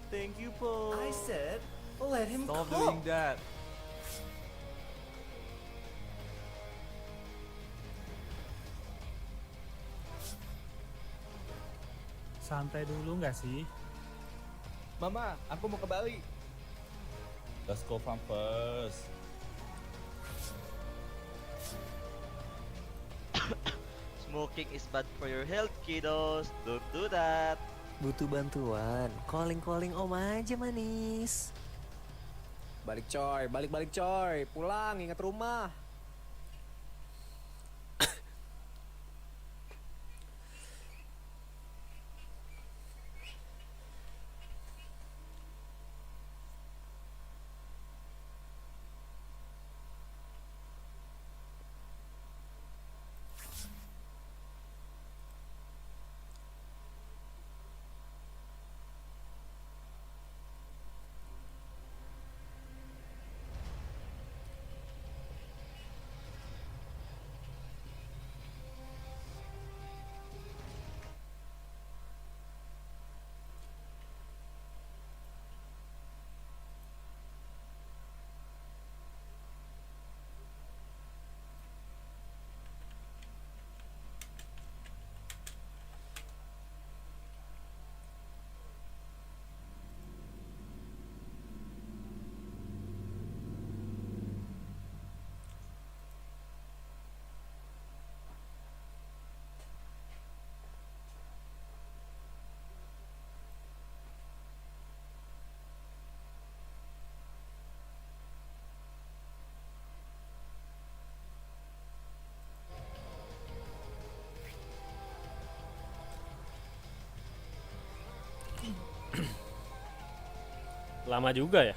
Thank you, Paul. I said, let him Stop cook. doing that. Santai dulu nggak sih? Mama, aku mau ke Bali. Let's go farm first. Smoking is bad for your health, kiddos. Don't do that. Butuh bantuan, calling om aja manis. Balik coy, balik coy. Pulang, ingat rumah. Lama juga ya.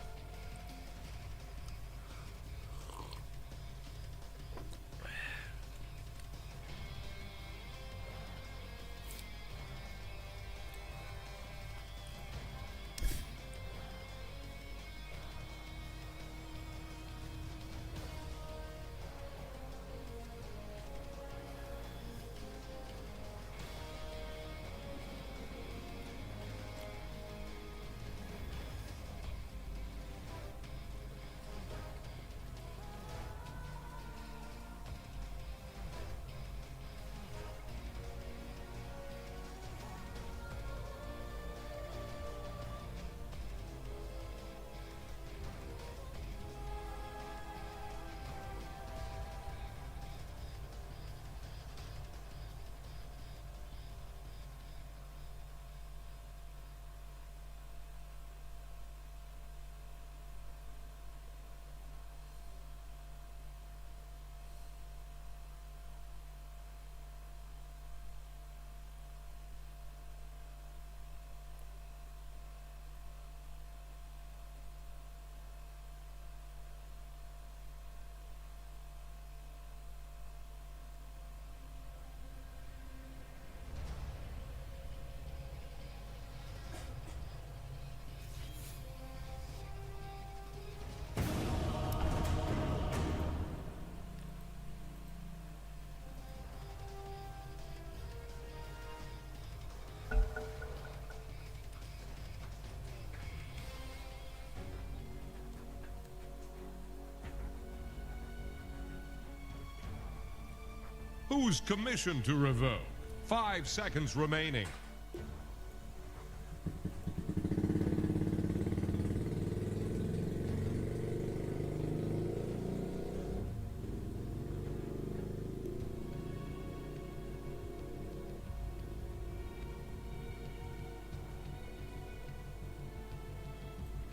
Who's commissioned to revoke? 5 seconds remaining.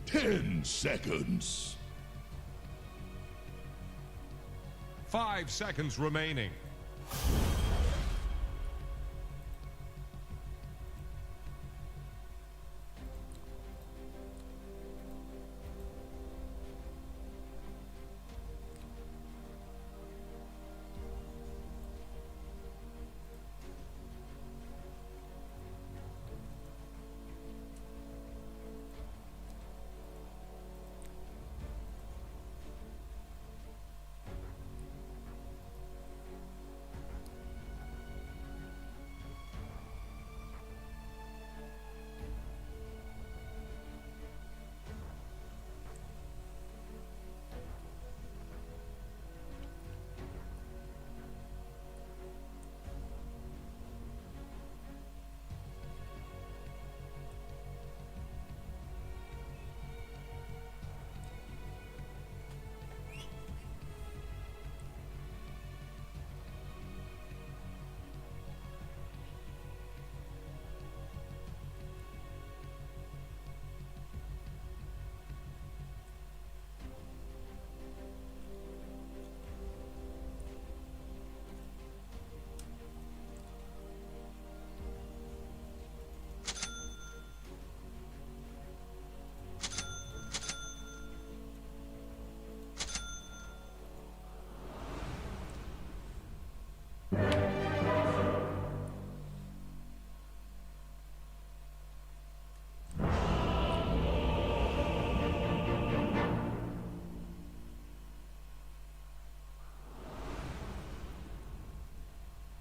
Ten seconds. 5 seconds remaining.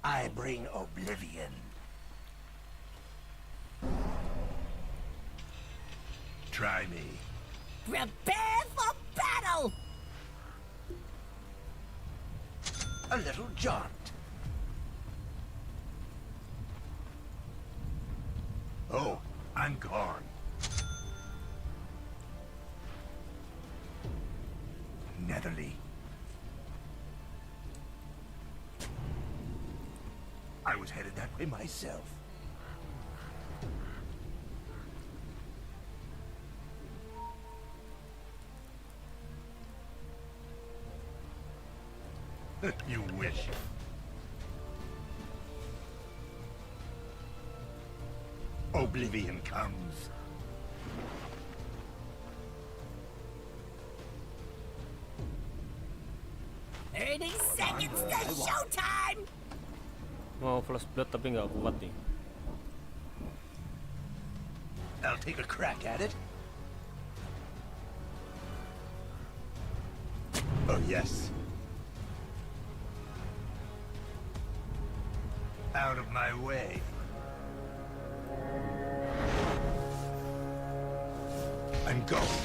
I bring oblivion. Try me. Prepare for battle! A little jaunt. Oh, I'm gone. Netherly. I was headed that way myself. You wish. Oblivion comes. 30 seconds to showtime! Mau flash blood tapi nggak kuat nih. I'll take a crack at it. Oh, yes. Out of my way. I'm going.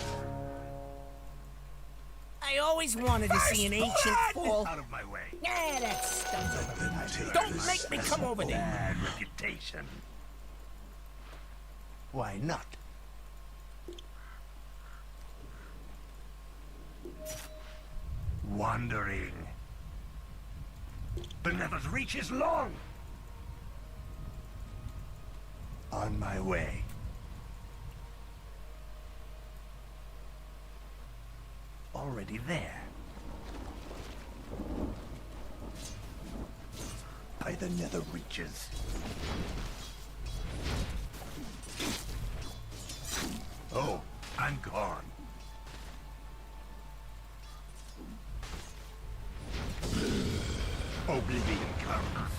I always wanted to see an ancient fall. Out of my way. Yeah, that stunk. Don't make me come over there. Bad reputation. Why not? Wandering. The nether's reach is long. On my way. Already there. By the nether reaches. Oh, I'm gone. Oblivion comes.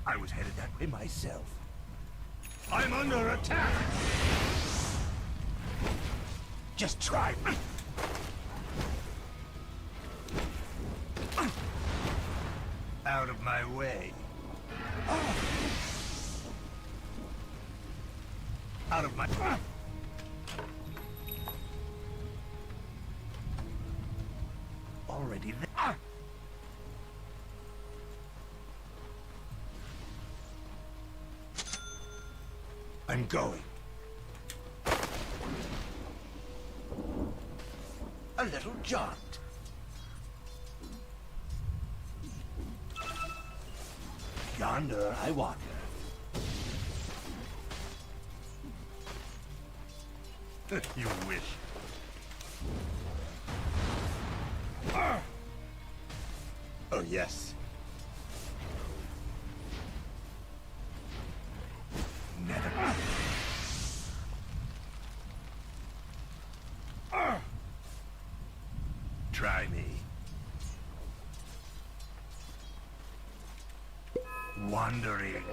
I was headed that way myself. I'm under attack! Just try me. Out of my way. Out of my... Already there. I'm going. A little jaunt. Yonder I wander. You wish. Oh, yes. Never. Try me. Wandering.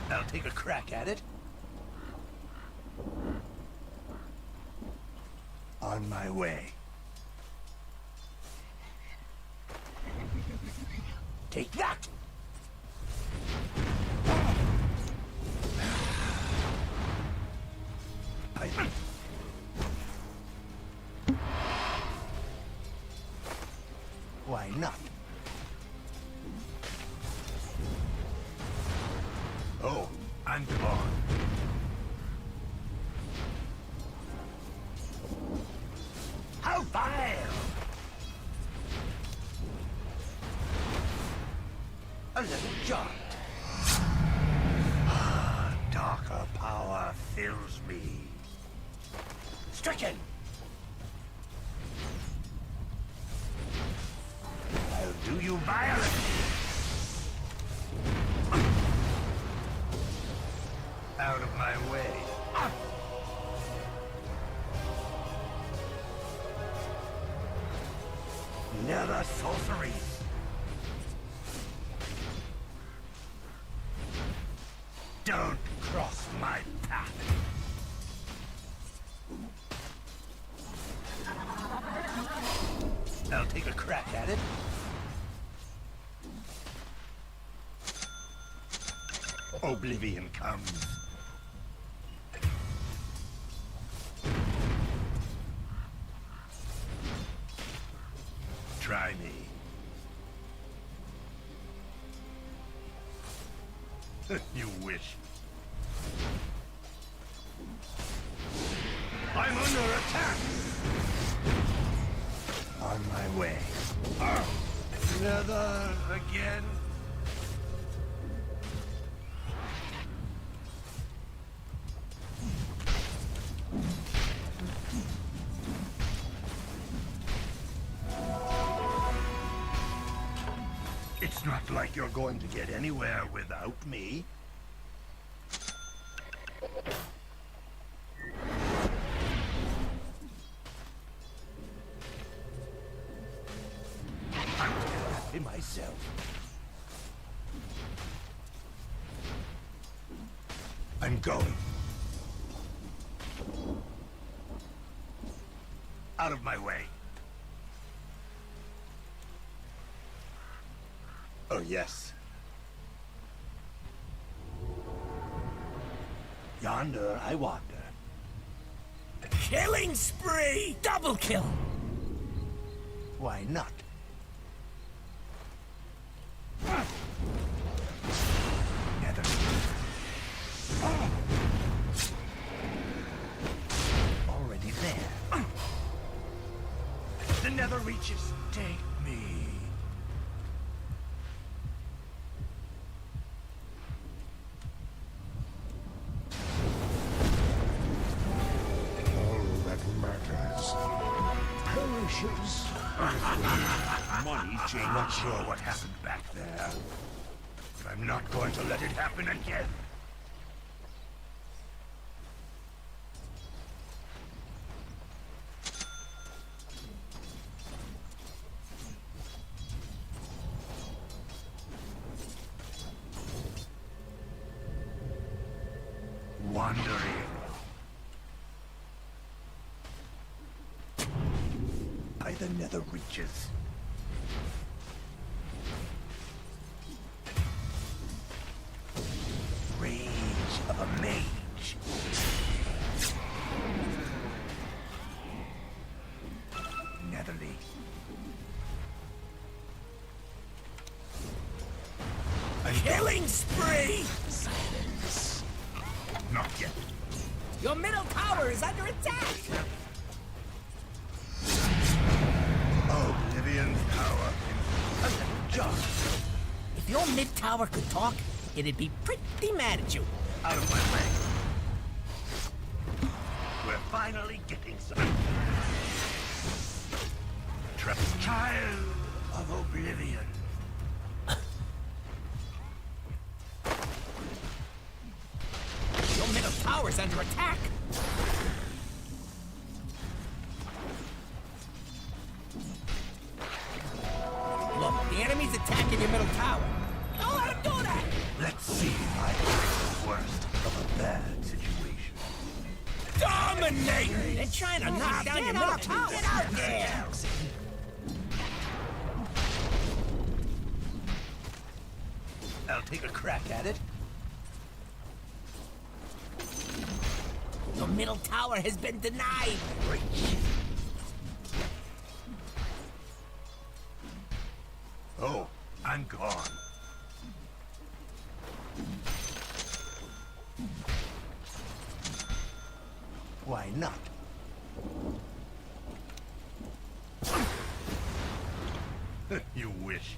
I'll take a crack at it. On my way. Take that! Why not? Oh, I'm gone. How vile! A little jaunt. Darker power fills me. Stricken! I'll do you violence! Out of my way. Nether sorceries. Don't cross my path. I'll take a crack at it. Oblivion comes. Try me. You wish. I'm under attack! On my way. Nether again? It's not like you're going to get anywhere without me. I'm happy myself. I'm going. Out of my way. Oh, yes. Yonder I wander. Killing spree! Double kill! Why not? Nether. Already there. The nether reaches. Take me. All that matters perishes. Money change. Not sure what happened back there, but I'm not going to let it happen again. Wandering by the nether reaches. Rage of a mage. Netherly. Killing spree! Silence. Not yet. Your middle tower is under attack! Oblivion's power in a little jar. If your mid tower could talk, it'd be pretty mad at you. Out of my way. We're finally getting some. Child of Oblivion. Your middle tower's under attack! Look, the enemy's attacking your middle tower. Don't let him do that! Let's see if I can make the worst of a bad situation. Dominate! They're trying to knock down your middle tower. Get out there! I'll take a crack at it. Your middle tower has been denied! Oh, I'm gone. Why not? You wish.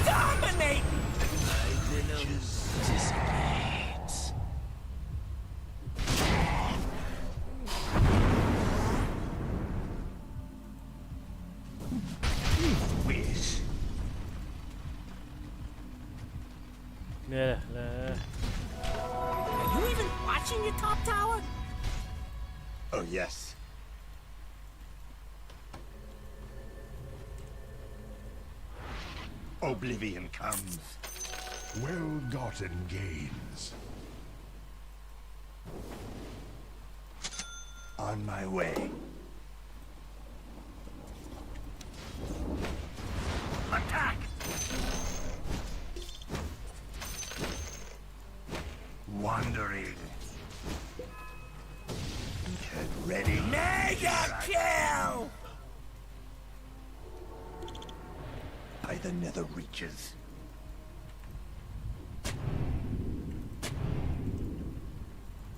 Dominate! Wish. Yeah, lah. Are you even watching your top tower? Oh, yes. Oblivion comes. Well-gotten gains. On my way. Attack! Wandering. Get ready. Mega kill! By the nether reaches.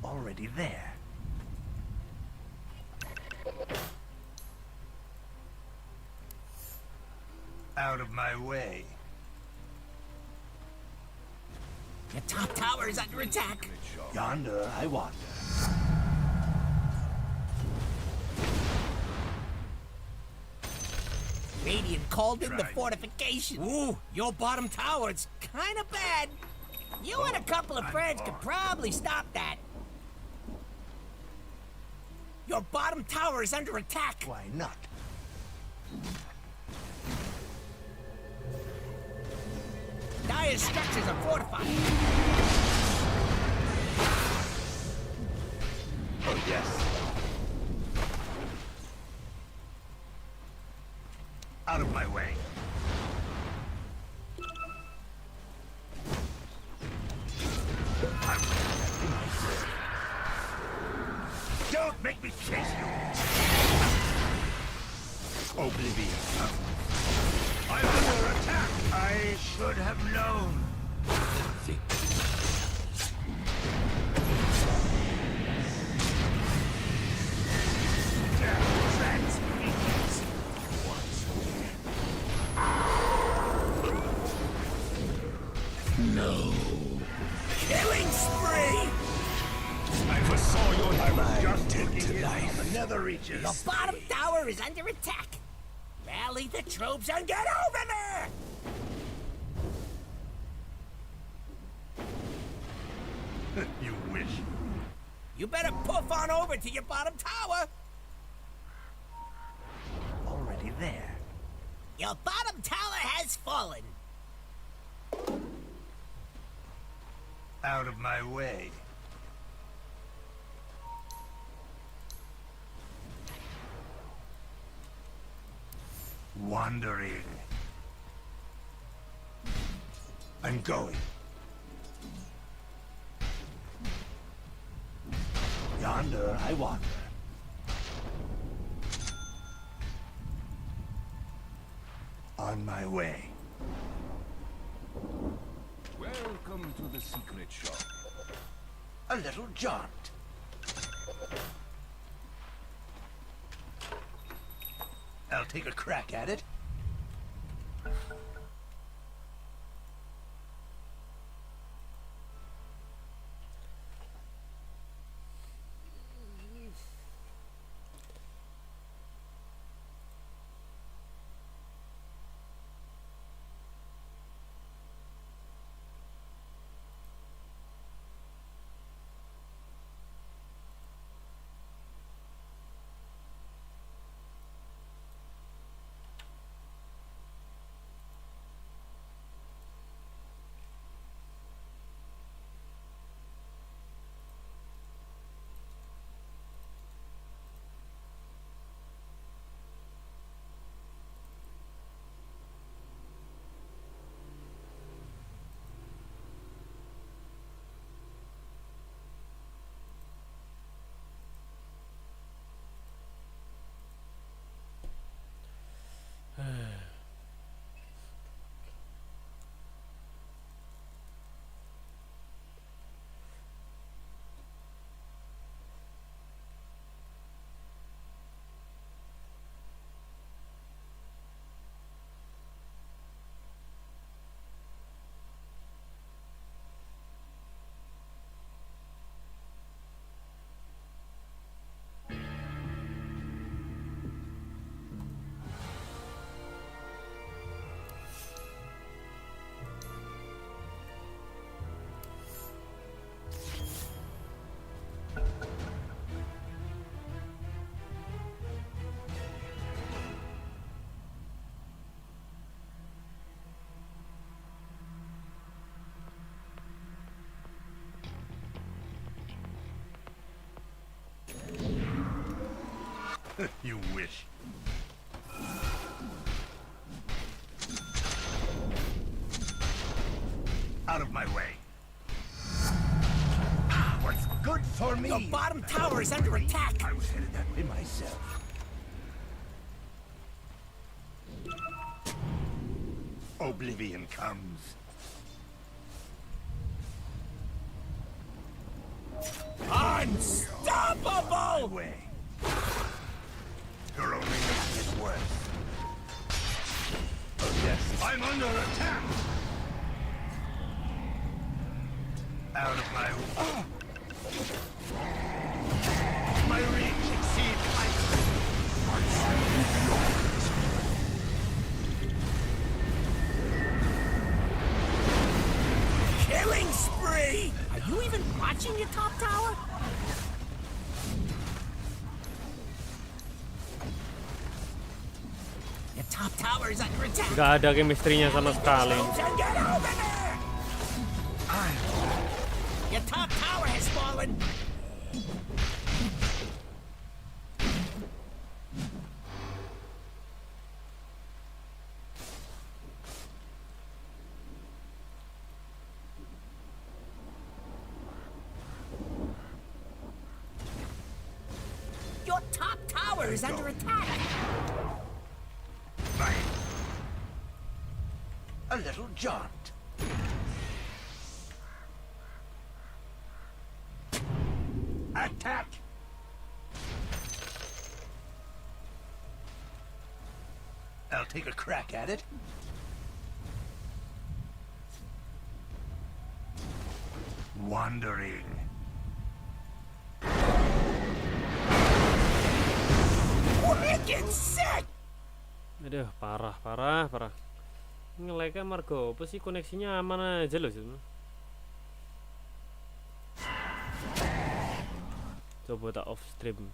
Already there. Out of my way. Your top tower is under attack. Yonder I wander. Radiant Radiant called in the fortification. Ooh, your bottom tower, it's kind of bad. You and a couple of friends could probably stop that. Your bottom tower is under attack. Why not? Dire's structures are fortified. Oh, yes. Out of my way. Don't make me chase you! Oblivion. I'm under attack! I should have known. No. Killing spree! I foresaw your I just looking in on the nether reaches. Your bottom tower is under attack. Rally the troops and get over there! You wish. You better poof on over to your bottom tower. Already there. Your bottom tower has fallen. Out of my way. Wandering. I'm going. Yonder I wander. On my way. Welcome to the secret shop. A little jaunt. I'll take a crack at it. You wish. Out of my way. What's good for me? Your bottom tower is under attack. I was headed that way myself. Oblivion comes. Unstoppable! Way. You're only making it worse. Oh yes, I'm under attack. Out of my way. My reach exceeds my... top tower is under attack. Nggak ada chemistry-nya sama sekali. And get over there! Your top tower has fallen. Your top tower is under attack. A little jaunt. Attack! I'll take a crack at it. Wandering. Wicked sick! Aduh, parah. Nge-lag-nya Margo, apa sih koneksinya aman aja loh sebenarnya. Coba tak off stream.